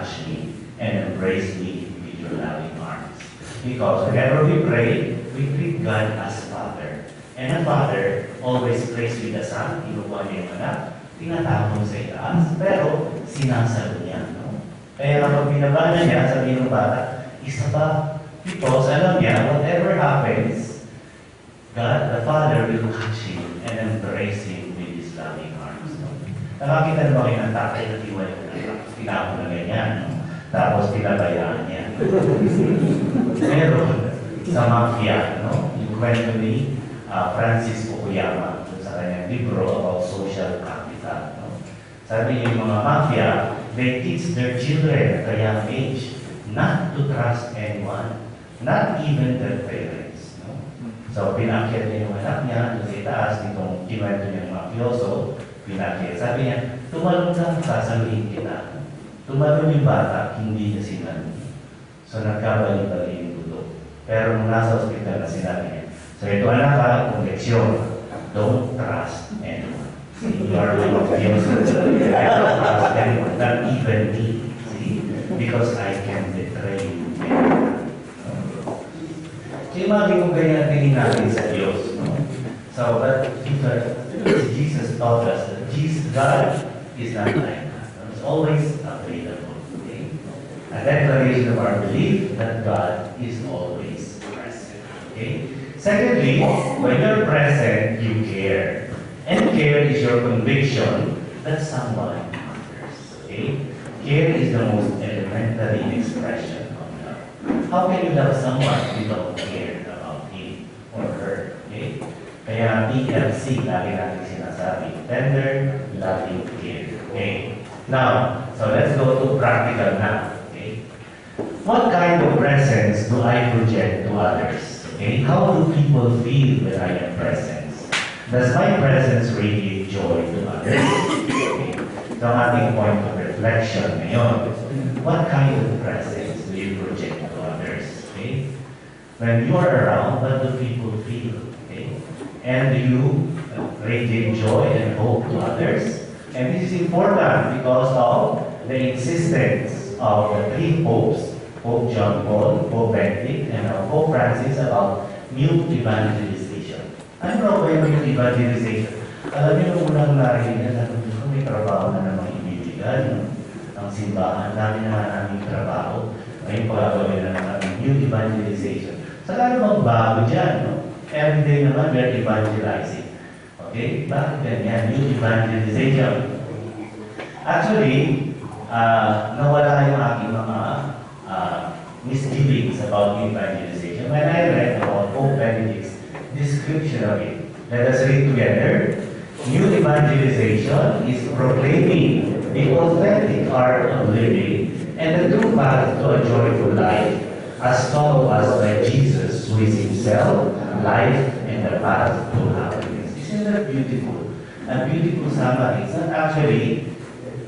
catch me and embrace me with your loving arms. Because whenever we pray, we treat God as Father. And a father always prays with the son, kinukuha niya yung anak, tinatapon sa itaas, pero sinasalo niya. No? Kaya kapag binaba na niya, sabihin ng bata, isa pa, because alam niya, whatever happens, God, the Father, will catch him and embrace him with his loving arms. No? Nakakita na ba kayo ng tatay na tiwala na tapos tinapon na ganyan, no? Tapos pinabayaan niya. Pero sa mafia, no? Yung kwento ni Francis Fukuyama sa kanyang libro about social capital. No? Sabi niya yung mga mafia, they teach their children at a young age not to trust anyone, not even their parents. No? So, pinakyat niya yung anak niya doon sa itaas nitong kinuwento niya ng mafioso, pinakyat. Sabi niya, tumalong lang, sasaluhin kita. Tumalong yung bata, hindi niya sinalo. So, nagkabali-bali yung dulo. Pero nung nasa ospital na sinabi niya, so ito anak ka, kung leksyon, don't trust anyone. See, you are one of the I don't trust anyone, not even me. See, because I can betray you. So yung mga kung ganyan tingin natin sa Diyos. No? So, but Jesus taught us that God is not like that. It's always available. Okay? A declaration of our belief that God is always present. Okay? Secondly, when you're present, you care. And care is your conviction that someone matters. Okay? Care is the most elementary expression of love. How can you love someone if you don't care about him or her? Okay? Kaya TLC, lagi natin sinasabi. Tender, loving, care. Okay? Now, so let's go to practical now. Okay? What kind of presence do I project to others? Okay? How do people feel when I am present? Does my presence radiate joy to others? Okay. So, ating point of reflection ngayon. What kind of presence do you project to others? Okay? When you are around, what do people feel? Okay? And do you radiate joy and hope to others? And this is important because of the insistence of the three popes, Pope John Paul, Pope Benedict, and Pope Francis about new evangelization. Ano raw ba yung new evangelization? Alam niyo, nung unang narinig na kung may trabaho na namang ibibigay ng simbahan, dami naman namin trabaho. Ngayon pagkagawin na naman new evangelization. Saka ano magbago dyan? No? Everyday naman we're evangelizing. Okay? Bakit ganyan? New evangelization. Actually, nawala yung aking mga misgivings about evangelization. When I read about Pope Benedict's description of it, let us read together. New evangelization is proclaiming the authentic art of living and the true path to a joyful life, as taught to us by Jesus, who is himself life and the path to happiness. Isn't that beautiful? A beautiful summary. It's not actually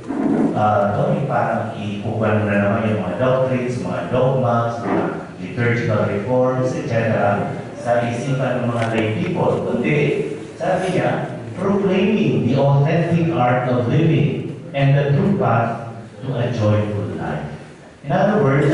yung parang ipupan na naman yung mga doctrines, mga dogmas, mga liturgical reforms, etc. sa isipan ng mga lay people. Kundi, sabi niya, proclaiming the authentic art of living and the true path to a joyful life. In other words,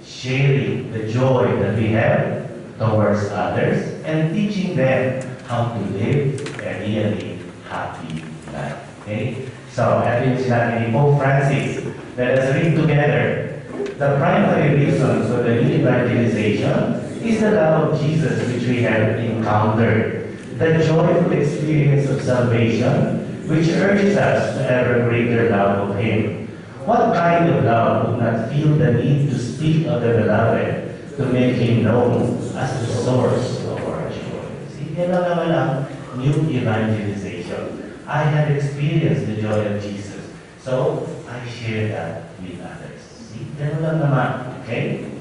sharing the joy that we have towards others and teaching them how to live a really happy life. Okay? So, ito yung sinabi ni Pope Francis. Let us read together. The primary reason for the new evangelization is the love of Jesus which we have encountered. The joyful experience of salvation which urges us to ever greater love of Him. What kind of love would not feel the need to speak of the beloved to make Him known as the source of our joy? See, yan lang naman ang new evangelization. I have experienced the joy of Jesus. So, I share that with others. See? Ganun lang naman. Okay?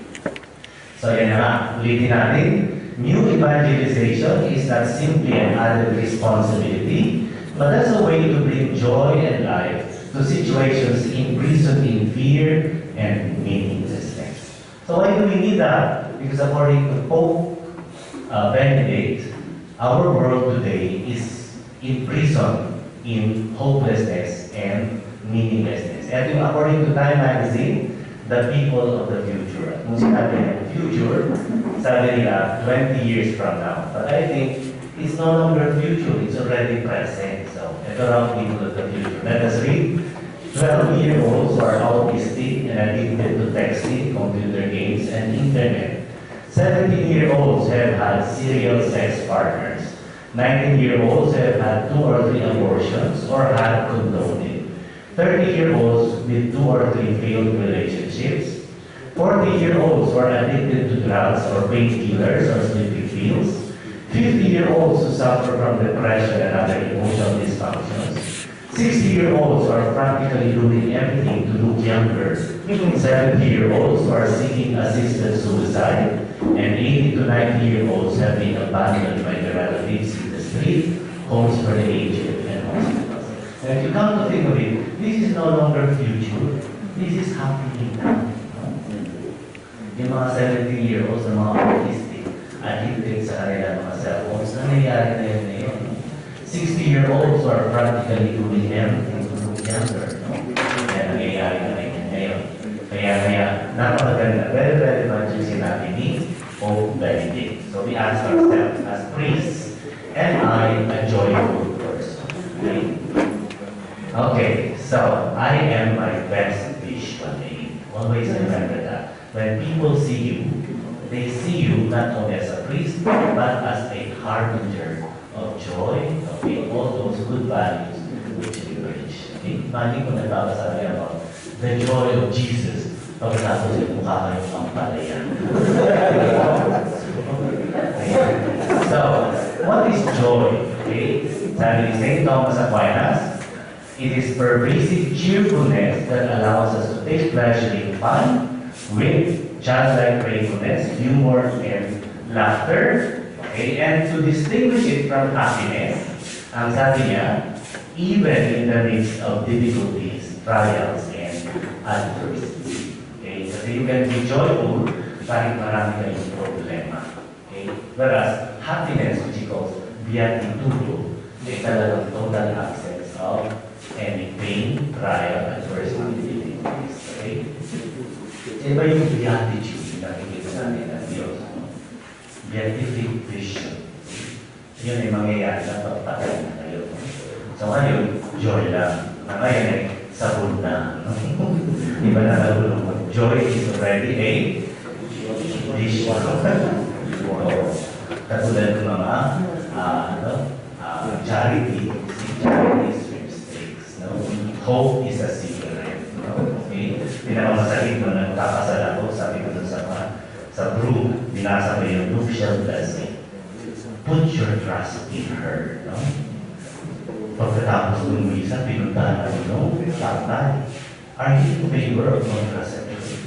So, yan naman. Ulitin natin. New evangelization is not simply an added responsibility, but that's a way to bring joy and life to situations imprisoned in fear and meaninglessness. So, why do we need that? Because according to Pope Benedict, our world today is imprisoned in hopelessness and meaninglessness. And yung according to Time Magazine, the people of the future. At kung sinabi ng future, sabi nila 20 years from now. But I think it's no longer future, it's already present. So, ito ang people of the future. Let us read. 12-year-olds who are autistic and addicted to texting, computer games, and internet. 17-year-olds have had serial sex partners. 19-year-olds have had 2 or 3 abortions or had condoned. 30-year-olds with 2 or 3 failed relationships. 40-year-olds who are addicted to drugs or painkillers or sleeping pills. 50-year-olds who suffer from depression and other emotional dysfunctions. 60-year-olds who are practically doing everything to look younger. 70-year-olds who are seeking assisted suicide. And 80 to 90-year-olds have been abandoned by their relatives in the street, homes for the aged, and hospitals. And if you come to think of it, this is no longer future. This is happening now. Yung mga 17-year-olds na mga autistic, addicted sa kanilang mga cellphones, nangyayari na yun ngayon. 60-year-olds are practically doing everything to look younger. No? Kaya nangyayari na ngayon. Kaya napakaganda. Very, very much yung sinabi ni Pope Benedict. So we ask ourselves as priests, am I a joyful person? Okay, so I am my best visual aid. Always remember that. When people see you, they see you not only as a priest, but as a harbinger of joy, of all those good values which we preach. Okay? Imagine kung nagbabasabi about the joy of Jesus, pagkatapos yung mukha kayong pampalaya. So, what is joy? Okay? Sabi ni St. Thomas Aquinas, it is pervasive cheerfulness that allows us to take pleasure in fun, wit, childlike playfulness, humor, and laughter. Okay? And to distinguish it from happiness, ang sabi niya, even in the midst of difficulties, trials, and adversity. Okay? Kasi you can be joyful kahit marami kayong problema. Okay? Whereas happiness, which he calls beatitudo, ay talagang total absence of any pain, trial, adversity, difficulties. Okay? Iba yung beatitude na nakikita natin ng Diyos. Beatific vision. Yun ay mangyayari na pagpatay na kayo. So ngayon, joy lang. Na ngayon ay sabon na. Iba na nalulong mo. Joy is already a vision. Katulad ng mga charity. Charity is sweepstakes. Hope is a cigarette. Okay? Pinakamasakit mo na nagkakasal ako, sabi ko dun sa brew, binasa ko yung nuptial blessing. Put your trust in her. No? Pagkatapos ng misa, pinuntahan ko, no? Tatay, are you in favor of contraception?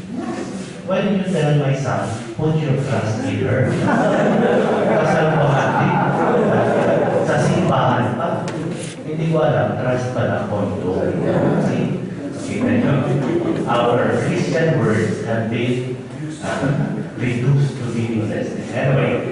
Why did you tell my son, put your trust in her? Kasal ko hati. Sa simbahan pa. Hindi ko alam, trust pala kondo. See? Our Christian words have been reduced to meaninglessness. Anyway,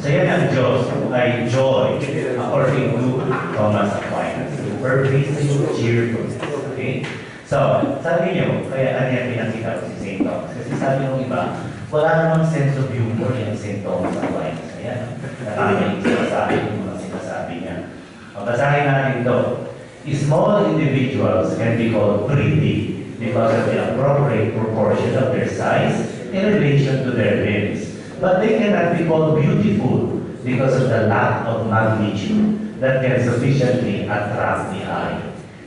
so yan ang Diyos ay joy, according to Thomas Aquinas. Pervasive cheerfulness. Okay? So, sabi niyo, kaya kanya pinakita ko si St. Thomas. Kasi sabi ng iba, wala namang sense of humor yung St. Thomas Aquinas. Ayan, nakakainig sinasabi niya. Basahin natin ito. Small individuals can be called pretty because of the appropriate proportion of their size in relation to their limbs. But they cannot be called beautiful because of the lack of magnitude that can sufficiently attract the eye.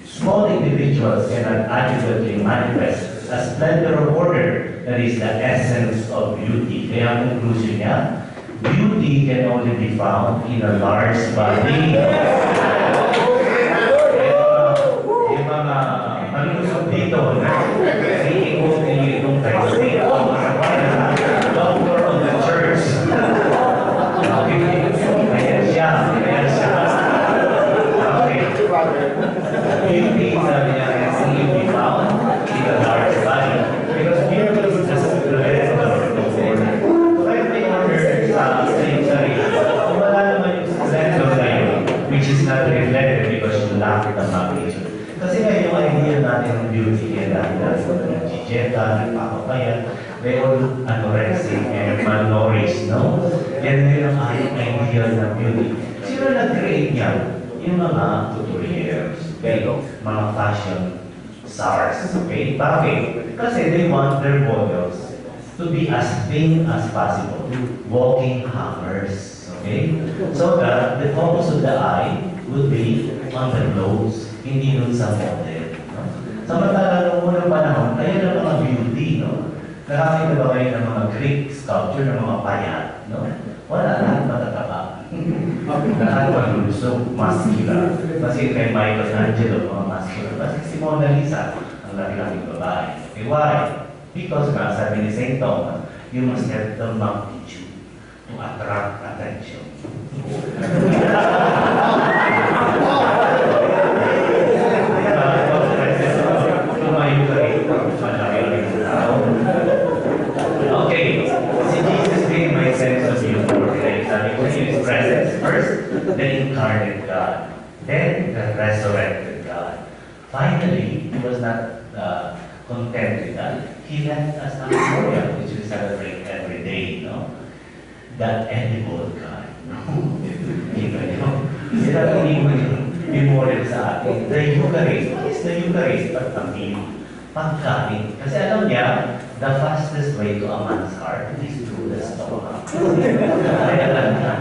Small individuals cannot adequately manifest a splendor of order that is the essence of beauty. Kaya ang conclusion niya, beauty can only be found in a large body. Malusog dito, iikot niyo itong Christ doctor of the church. Ayan siya. Okay. Beauty, sabi niya, can only be found in a large body. Because beauty is just a splendor of order. So kahit may order sa iyong sarili, kung wala naman yung splendor na yun, which is not reflected because you lack the magnitude. Kasi ngayon yung idea natin ng beauty nag-chicheta, nagpapapayat, they all anorexic and malnourished, no? Yan din ang ating ideal na beauty. Sino nag-create niyan? Yung mga couturiers, okay? Mga fashion stars, okay? Bakit? Kasi they want their models to be as thin as possible, walking hammers, okay? So that the focus of the eye would be on the clothes, hindi dun sa model, no? Samantala, noong unang panahon, kaya ng mga beauty, no? Nakakita ba kayo ng mga Greek sculpture ng mga payat, no? Wala, lahat matataba. Lahat malulusog, muscular. Kasi kay Michelangelo, mga muscular. Kasi si Mona Lisa, ang laki-laking babae. Okay, why? Because nga, sabi ni St. Thomas, you must have the magnitude to attract attention. Okay, si Jesus din may sense of humor. Sabi ko, His presence first, the incarnate God, then the resurrected God. Finally, He was not content with that. He left us a memorial, which we celebrate every day, no? That edible God. Sila hindi mo yung memorial sa atin. The Eucharist. What is the Eucharist? Pagkain. Kasi alam niya, the fastest way to a man's heart is through the stomach. Kaya alam niya,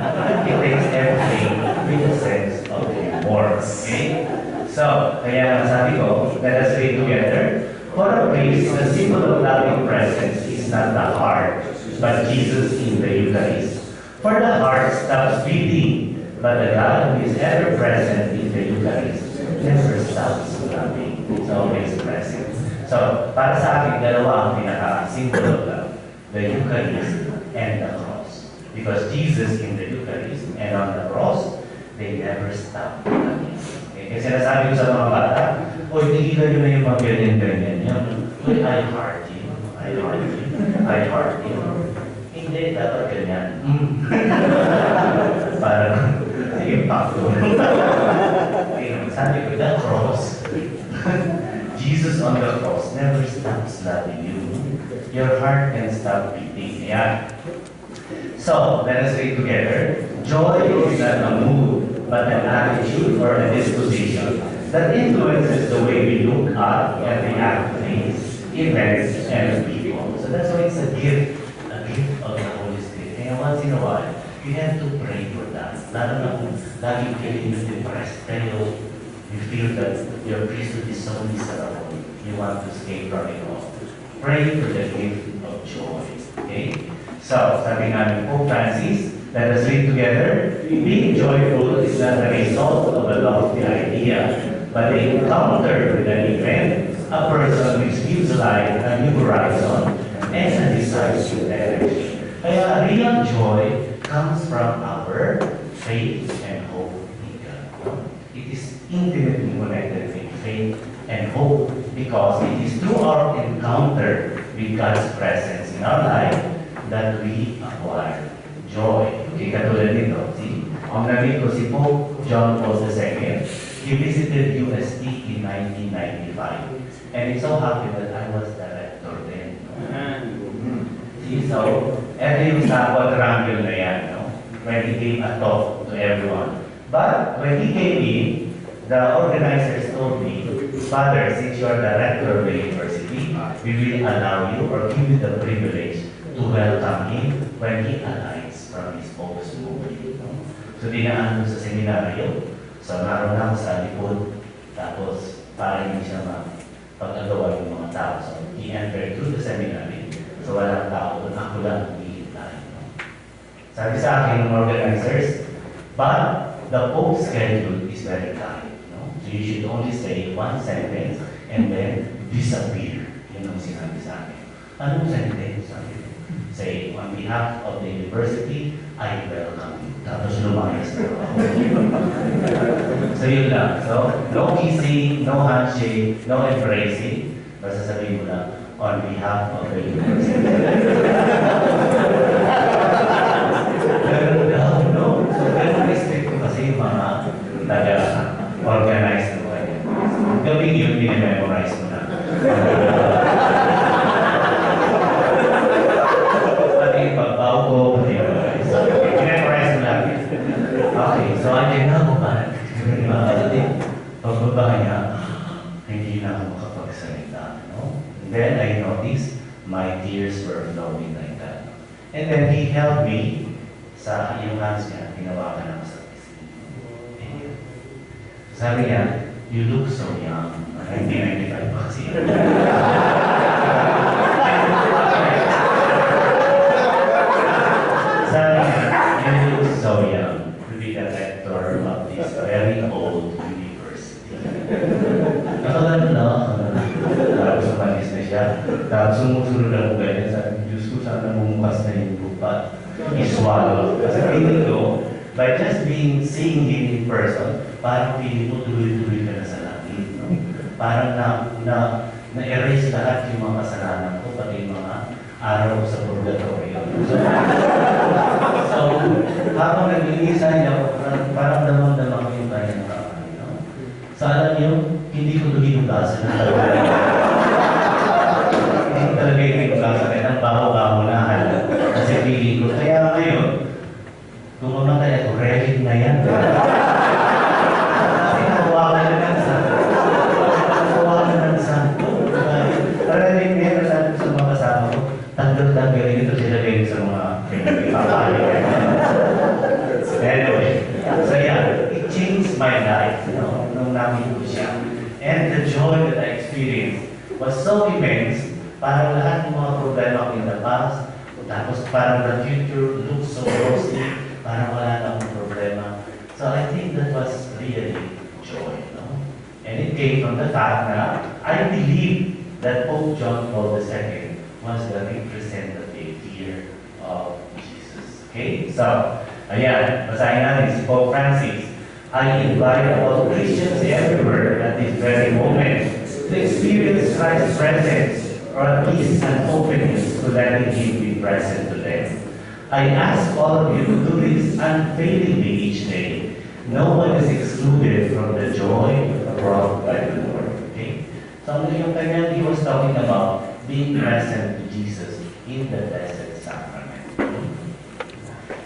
it takes everything with a sense of humor. Okay? So, kaya sabi ko, let us read together. For a priest, the symbol of loving presence is not the heart, but Jesus in the Eucharist. For the heart stops beating, but the God who is ever present in the Eucharist never stops loving. It's always present. So, para sa akin, dalawa ang pinaka-symbol of love, the Eucharist and the cross. Because Jesus in the Eucharist and on the cross, they never stop loving. Okay? Kasi sinasabi ko sa mga bata, o tigilan nyo na yung mga ganyan-ganyan. Uy, I heart you. I heart you. I heart you. Hindi, dapat ganyan. Parang, sige, pakto. Sabi ko, the cross. Jesus on the cross never stops loving you. Your heart can stop beating. Yeah. So, let us read together. Joy is not a mood, but an attitude or a disposition that influences the way we look at and react to things, events, and people. So that's why it's a gift of the Holy Spirit. Kaya once in a while, you have to pray for that. Lalo na kung lagi feeling depressed, pero you feel that your priesthood is so miserable. You want to escape from it all. Pray for the gift of joy. Okay? So, sabi nga ni Pope Francis, let us read together. Being joyful is not the result of a lofty idea, but the encounter with an event, a person which gives life a new horizon and a decisive energy. Kaya real joy comes from our faith and hope in God. It is intimately connected with faith and hope because it is through our encounter with God's presence in our life that we acquire joy. Okay, katulad nito, ang nabit ko si Pope John Paul II, he visited UST in 1995. And it so happened that I was the rector then. See, so, ito yung sa quadrangle na yan, no? When he gave a talk to everyone. But when he came in, the organizers told me, Father, since you are the rector of the university, we will allow you or give you the privilege to welcome him when he alights from his post movie. So, dinaan ko sa seminaryo. So, naroon ako sa likod. Tapos, para hindi siya pag-agawa yung mga tao. So, he entered through the seminary. So, walang tao doon. Ako lang hihintay. Sabi sa akin ng organizers, but the Pope's schedule is very tight. No? So, you should only say one sentence and then disappear. Yun ang sinabi sa akin. Anong sentence? Sabi ko, say, on behalf of the university, I welcome you. Tapos lumayas na ako. So yun lang. So, no kissing, no handshake, no embracing. Basta sabihin mo lang, on behalf of the university. Ganun daw, no? So, ganun respect ko kasi yung mga taga-organize na mga. Gawin yun, minimemorize mo na. Then I noticed my tears were flowing like that. And then he held me sa yung hands niya, tinawakan ako sa pisngi. Sabi niya, you look so young. 1995 pa kasi. Sabi niya, you look so young to be the rector of this very old university. Nakagano na ako. Tapos umalis na siya. Tapos sumusunod ako ganyan. Sabi, Diyos ko, sana bumukas na yung lupa. I-swallow. Kasi feeling ko, by just seeing him in person, parang feeling mo tuloy-tuloy ka na sa langit. No? Parang na-erase lahat yung mga kasalanan ko, pati yung mga araw sa purgatorio. So habang nag-iisa niya, parang damang-damang ko yung kanyang kamay. No? So alam niyo, hindi ko ito hinugasan ng talaga. Hindi ko talaga yung hinugasan. Ang baho-baho na halat. Kasi feeling ko, kaya ngayon, kung mamatay ako, ready na yan. Kasi nakuha ka na ng santo. Nakuha ka na ng santo. Parating niya sa mga kasama ko, tanggal-tanggal ito sila din sa mga pinagpapali. Anyway, so yeah, it changed my life, nung namin ko siya. And the joy that I experienced was so immense, parang lahat ng mga problema ko in the past, tapos parang the future looks so rosy, parang wala na akong problema. So I think that was really joy, no? And it came from the fact that I believe that Pope John Paul II was the representative here of Jesus. Okay? So, ayan, basahin natin si Pope Francis. I invite all Christians everywhere at this very moment to experience Christ's presence, or at least an openness to letting Him be present to them. I ask all of you to do this unfailingly each day. No one is excluded from the joy brought by the Lord. Okay? So, yung kanya, he was talking about being present to Jesus in the Blessed Sacrament.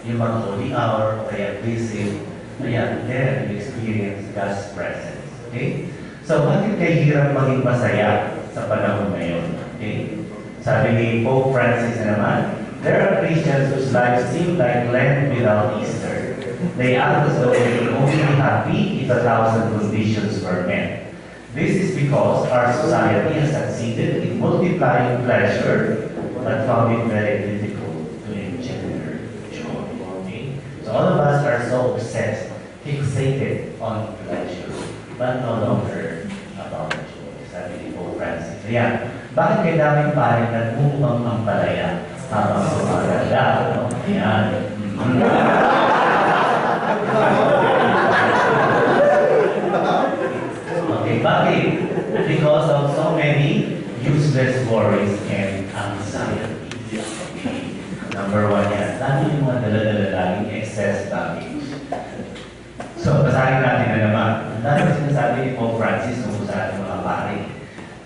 Yung mga holy hour, o kaya visit, ayan, there you experience God's presence. Okay? So, bakit kayo hirap maging masaya sa panahon ngayon? Okay? Sabi ni Pope Francis naman, there are Christians whose lives seem like Lent without Easter. They act as though they can only be happy if 1,000 conditions were met. This is because our society has succeeded in multiplying pleasure, but found it very difficult to engender joy. Okay? So all of us are so obsessed, fixated on pleasure, but no longer about joy. Sabi ni Pope Francis. Ayan, bakit kay daming paring nagmumukang ampalaya habang sumaganda? Ayan. Okay, bakit? Because of so many useless worries and anxiety. Okay. Number one yan. Dami yung mga dala-dala laging excess baggage. So, basahin natin na naman. Ang dami sinasabi ni Pope Francis kung sa ating mga pari.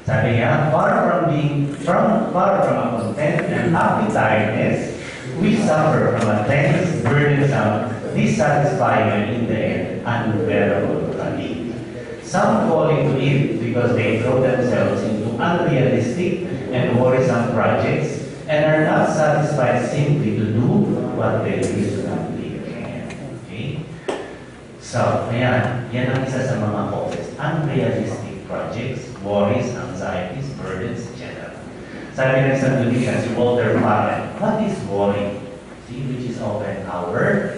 Sabi niya, far from a content and happy tiredness, we suffer from a tense, burdensome, dissatisfying, and in the end, unbearable fatigue. Some fall into it because they throw themselves into unrealistic and worrisome projects and are not satisfied simply to do what they reasonably can. Okay? So, ayan, yan ang isa sa mga causes. Unrealistic projects, worries, anxieties, burdens, etc. Sabi ng isang Dominican, si Walter Parent, what is worry? See, which is often our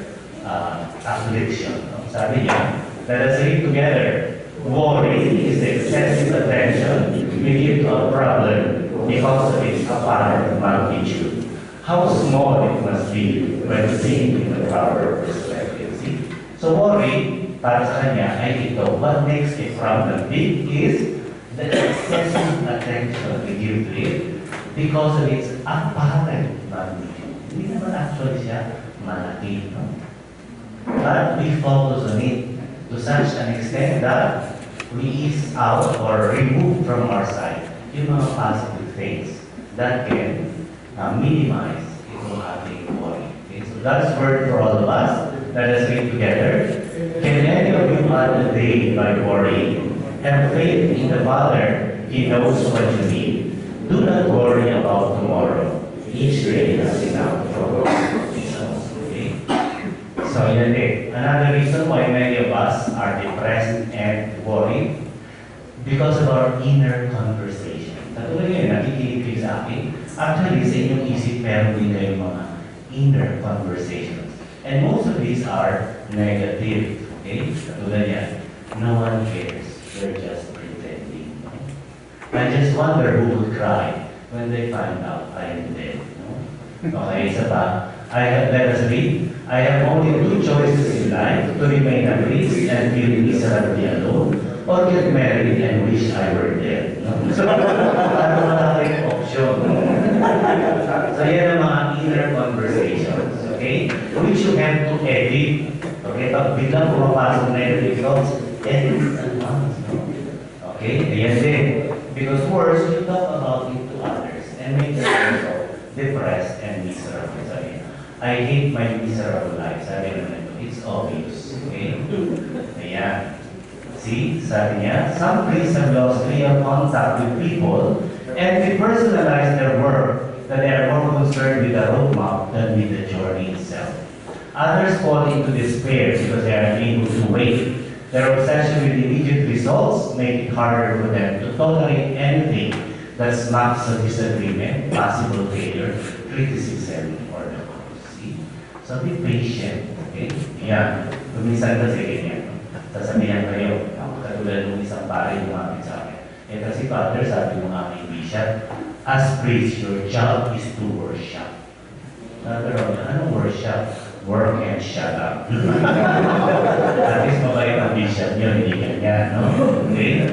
affliction. No? Sabi niya, let us read together. Worry is the excessive attention we give to a problem because of its apparent magnitude. How small it must be when seen in the proper perspective. See? So worry, para sa kanya, ay ito. What makes a problem big is the excessive attention we give to it because of its apparent magnitude. Hindi naman actually siya malaki. No? But we focus on it to such an extent that we ease out or remove from our side yung mga positive things that can minimize itong ating worry. Okay? So God's word for all of us. Let us read together. Can any of you add a day by worrying? Have faith in the Father. He knows what you need. Do not worry about tomorrow. Each day has enough trouble. Okay? So yan din. Another reason why many of us are depressed and worried because of our inner conversation. Katulad yun, nakikinig kayo sa akin. Actually, sa inyong isip, meron din kayong mga inner conversations. And most of these are negative. Okay? Katulad yan. No one cares. They're just pretending. I just wonder who would cry when they find out I am dead. Okay, isa pa. Let us read. I have only two choices in life, to remain at peace and feel miserably alone, or get married and wish I were dead. So, parang wala kayong option. So, yan ang mga inner conversations, okay? Which you have to edit. Okay, pag biglang pumapasok na yung results, edit at once. Okay, ayan din. Because worse, you talk about it to others and make yourself depressed and miserable. Sabi, I hate my miserable life. Sabi naman ito, it's obvious. Okay? Ayan. See, sabi niya, some priests have lost real contact with people and depersonalize their work that they are more concerned with the roadmap than with the journey itself. Others fall into despair because they are unable to wait. Their obsession with immediate results make it harder for them to tolerate anything that smacks of disagreement, possible failure, criticism, or the cause. See? So be patient, okay? Yan. Kuminsan kasi ganyan. Sasabihan kayo, katulad ng isang pare lumapit sa akin. Eh kasi Father, sabi ng aking bishop, as priest, your job is to worship. Pero anong worship? Work and shut up. At least mabait ang bishop nyo, hindi ganyan, no? Okay?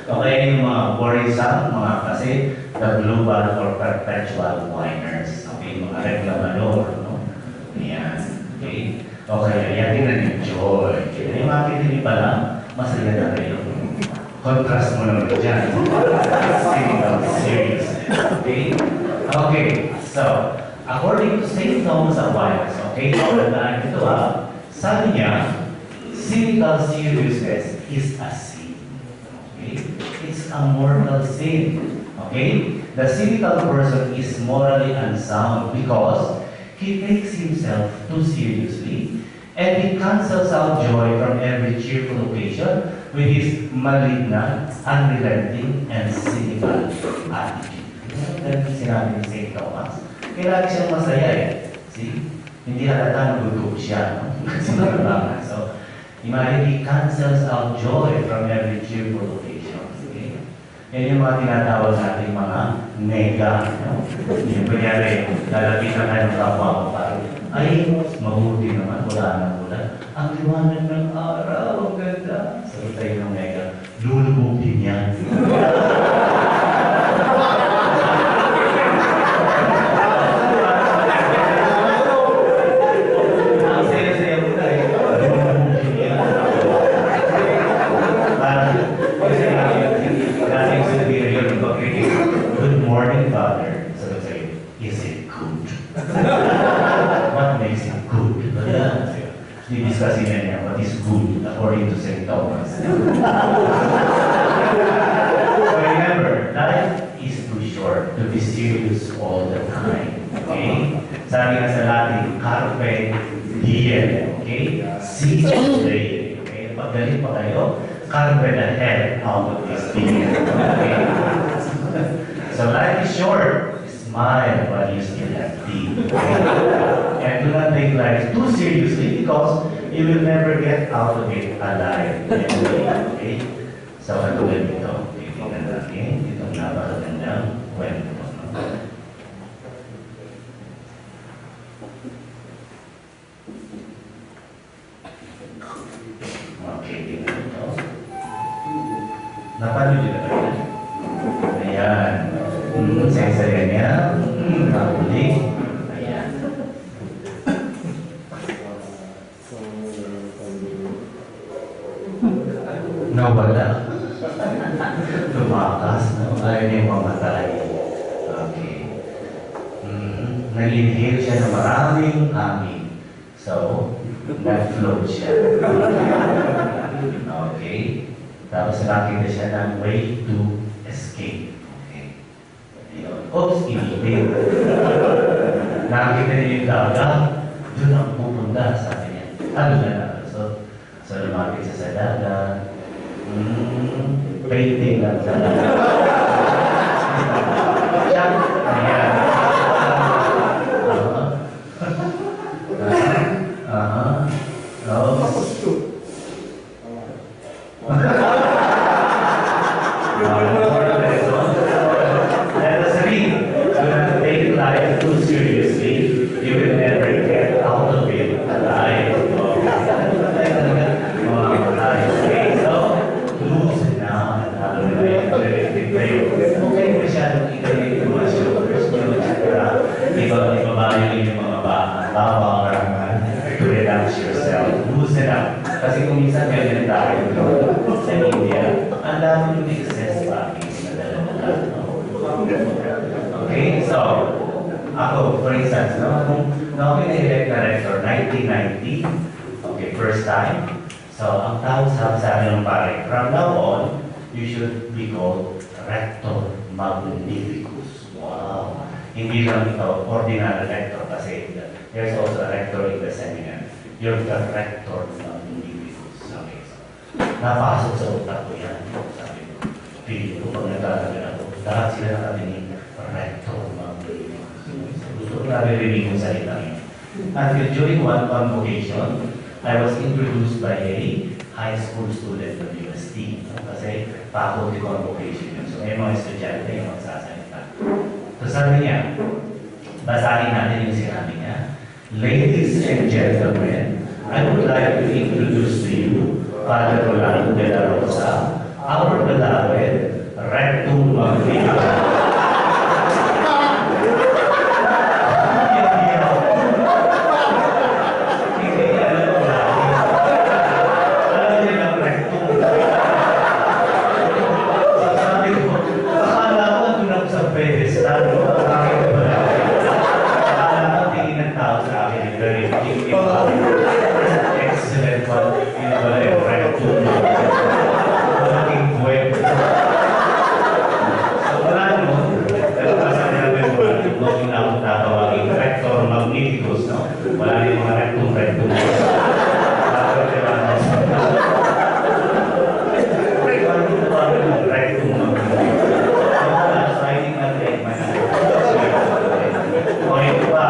Okay, yung mga worrisome, mga kasi the global or perpetual whiners. Okay, mga reklamador, no? Ayan. Okay? Okay, ayan din na-enjoy. Yung mga kinig pa lang, masaya na kayo. Contrast mo naman dyan. Serious. Okay? Okay, so, according to St. Thomas Aquinas, okay, tandaan ito sabi niya, cynical seriousness is a sin. Okay? It's a mortal sin. Okay? The cynical person is morally unsound because he takes himself too seriously and he cancels out joy from every cheerful occasion with his malignant, unrelenting, and cynical attitude. Ganun sinabi ni St. Thomas. Kaya lagi siyang masaya eh. See? Hindi halata nagugog siya. No? Kasi nalaman. So, imagine he cancels out joy from every cheerful occasion. Okay? Yan yung mga tinatawag natin mga nega. No? Yung kunyari, lalapitan ka ng kapwa mo parang, ay, mabuti naman, wala nang ulan. Ang liwanag ng araw, ang ganda. So, tayo ng nega, lulubog din yan. Discussing niya what is good according to St. Thomas. So remember, life is too short to be serious all the time. Okay? Sabi nga sa Latin, carpe diem. Okay? Seize the day. Okay? Pagdaling pa kayo, carpe the hell out of this day. Okay? So life is short. Smile while you still have teeth. Okay? And do not take life too seriously because you will never get out of it alive. Okay? So, katulad nito, titignan natin itong napakagandang kwento. Okay, tingnan ito. Napanood nyo na ba yan? Ayan. Saya-saya niya. Nakuli. Ayan. Nawala. Tumakas. Ayaw niya mamatay. Okay. Nag-inhale siya ng maraming hangin. So, nag-float siya. Okay. Tapos nakita siya ng way to escape. Okay. oops, inipin. Nakita niya yung dagat, doon ang pupunta, sabi niya. Ano na nakalusot? So, lumapit siya sa dagat. Painting lang sa dagat. Siya, ayan. Let us read. Do not take life too seriously. You will never get out of it alive. Okay, so loosen now and have a relative break. Okay, masyadong i-relate yung mga shoulders nyo, etc. Ibabayo yung mga bawang to relax yourself. Loosen up. Kasi kung minsan ganyan tayo sa India, ang dami yung excess packing na dala-dala. Okay, so, ako, for instance, nung ako in-elect na rector, 1990, okay, first time. So, ang tawag sa akin ng pare, from now on, you should be called Rector Magnificus. Wow! Hindi lang ito, ordinary rector kasi there's also a rector in the seminary. You're the Rector Magnificus. Okay, so, napasok sa utak ko yan. Sabi ko, pili ko pag nagkakagal ako, lahat sila nakatingin, Rector Magnificus. Gusto ko naririnig yung salita niya. Until during one convocation, I was introduced by a high school student of UST. Kasi faculty convocation yun. So may mga estudyante yung magsasalita. So sabi niya, basahin natin yung sinabi niya. Ladies and gentlemen, I would like to introduce to you Father Rolando de la Rosa, our beloved Rectum Magnificus. Excellent one. Yun pala yung rectum. Malaking buwet. So wala naman. Nagpasan namin mga yung ako tatawagin Rector Magnificus, no? Wala rin mga rectum. Rectum Magnificus. So I think I'll take my time. O ito pa.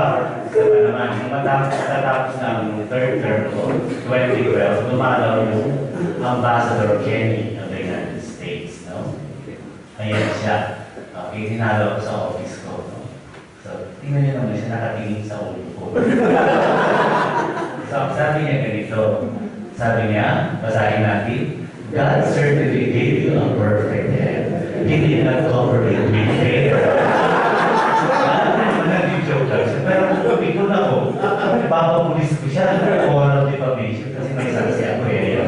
Matapos ng third term ko, 2012, dumalaw yung Ambassador Kenny of the United States, no? Ayan siya. Okay, tinalo ko sa office ko, no? So, tingnan niyo naman siya nakatingin sa ulo ko. So, sabi niya ganito, sabi niya, basahin natin, God certainly gave you a perfect head. He did not cover it with hair. Pero kung ipon ako, papapulis ko siya, oral defamation, kasi may saksi ako eh.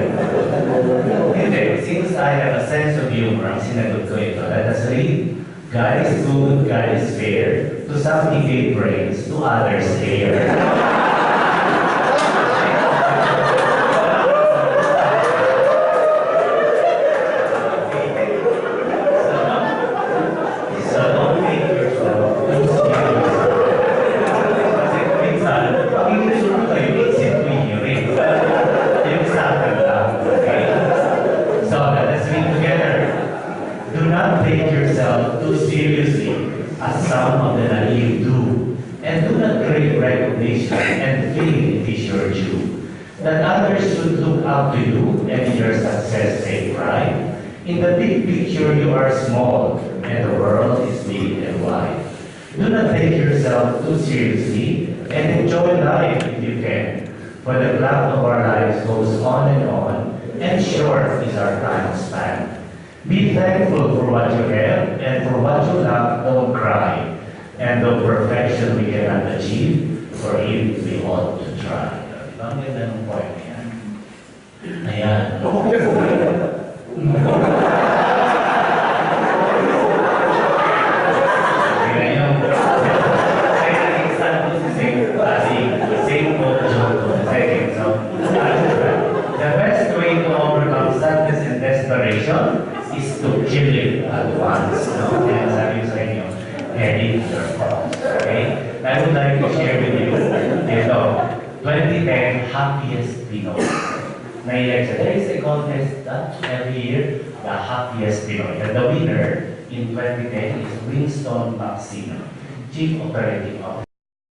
Hindi, since I have a sense of humor, ang sinagot ko ito, let us read, God is good, God is fair, to some he gave praise, to others hair. To you and your success take pride. In the big picture, you are small, and the world is big and wide. Do not take yourself too seriously, and enjoy life if you can. For the clock of our lives goes on, and short is our time span. Be thankful for what you have, and for what you lack, don't cry. And though perfection we cannot achieve, for it we ought to try. Ang ganda ng point niya. Ayan. The best way to overcome sadness and desperation is to kill it at once. No? Kaya sabi ko sa inyo, heading your thoughts. Okay? I would like to share with you ito, 2010 Happiest Pinoy. Na-elect siya. There is a contest every year, the Happiest Pinoy. And the winner in 2010 is Winston Maxino, Chief Operating Officer